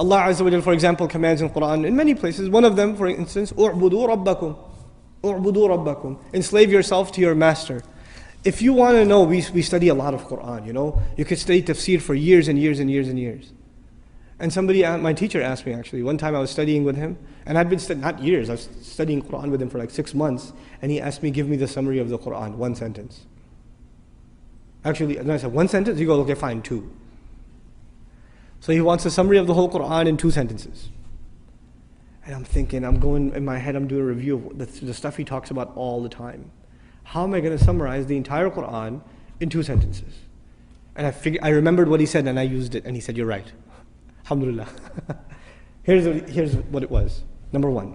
Allah Azza wa Jalla, for example, commands in Quran in many places. One of them, for instance, "U'budu rabbakum." U'budu rabbakum. Enslave yourself to your master. If you want to know, we study a lot of Quran, you know. You could study tafsir for years and years and years and years. And my teacher asked me actually, one time I was studying with him, and I'd been not years, I was studying Quran with him for like 6 months, and he asked me, give me the summary of the Quran, one sentence. Actually, and I said, one sentence? He goes, okay, fine, 2. So he wants a summary of the whole Quran in 2 sentences. And I'm thinking, I'm going, in my head, I'm doing a review of the stuff he talks about all the time. How am I going to summarize the entire Quran in 2 sentences? And I remembered what he said and I used it, and he said, you're right. Alhamdulillah. Here's what it was. Number 1,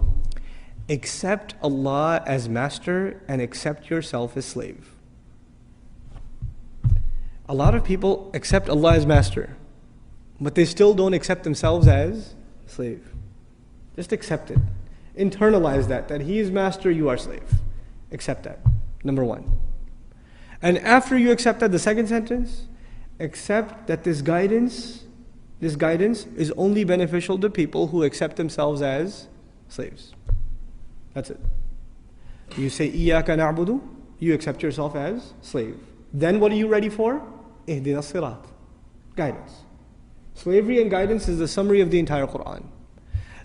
accept Allah as master and accept yourself as slave. A lot of people accept Allah as master, but they still don't accept themselves as slave. Just accept it. Internalize that He is master, you are slave. Accept that. Number 1. And after you accept that, the second sentence, accept that this guidance is only beneficial to people who accept themselves as slaves. That's it. You say, Iyaka na'budu, you accept yourself as slave. Then what are you ready for? Ihdina sirat. Guidance. Slavery and guidance is the summary of the entire Quran.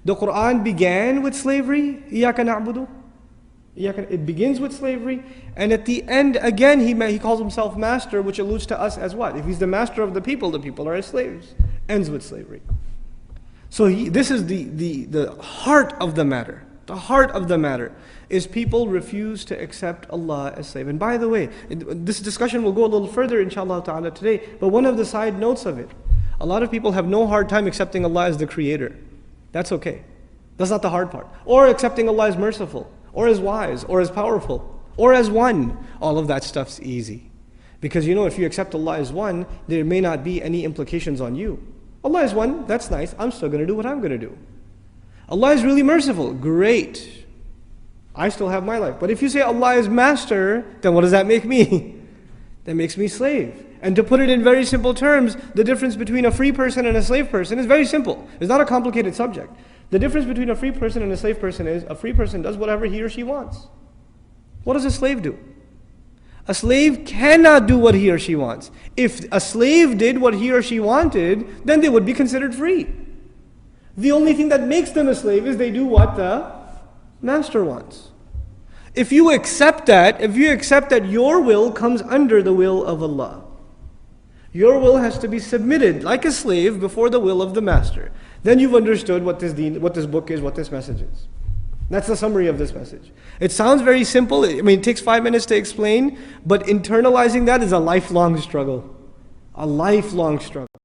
The Quran began with slavery, Iyaka na'budu. It begins with slavery, and at the end, again, he calls himself master, which alludes to us as what? If he's the master of the people are his slaves. Ends with slavery. So this is the heart of the matter. The heart of the matter is people refuse to accept Allah as slave. And by the way, this discussion will go a little further, inshallah ta'ala, today, but one of the side notes of it, a lot of people have no hard time accepting Allah as the creator. That's okay. That's not the hard part. Or accepting Allah as merciful, or as wise, or as powerful, or as one. All of that stuff's easy. Because you know, if you accept Allah as one, there may not be any implications on you. Allah is one, that's nice, I'm still going to do what I'm going to do. Allah is really merciful, great. I still have my life. But if you say Allah is master, then what does that make me? That makes me slave. And to put it in very simple terms, the difference between a free person and a slave person is very simple. It's not a complicated subject. The difference between a free person and a slave person is a free person does whatever he or she wants. What does a slave do? A slave cannot do what he or she wants. If a slave did what he or she wanted, then they would be considered free. The only thing that makes them a slave is they do what the master wants. If you accept that your will comes under the will of Allah, your will has to be submitted like a slave before the will of the master. Then you've understood what this book is, what this message is. That's the summary of this message. It sounds very simple. I mean, it takes 5 minutes to explain, but internalizing that is a lifelong struggle. A lifelong struggle.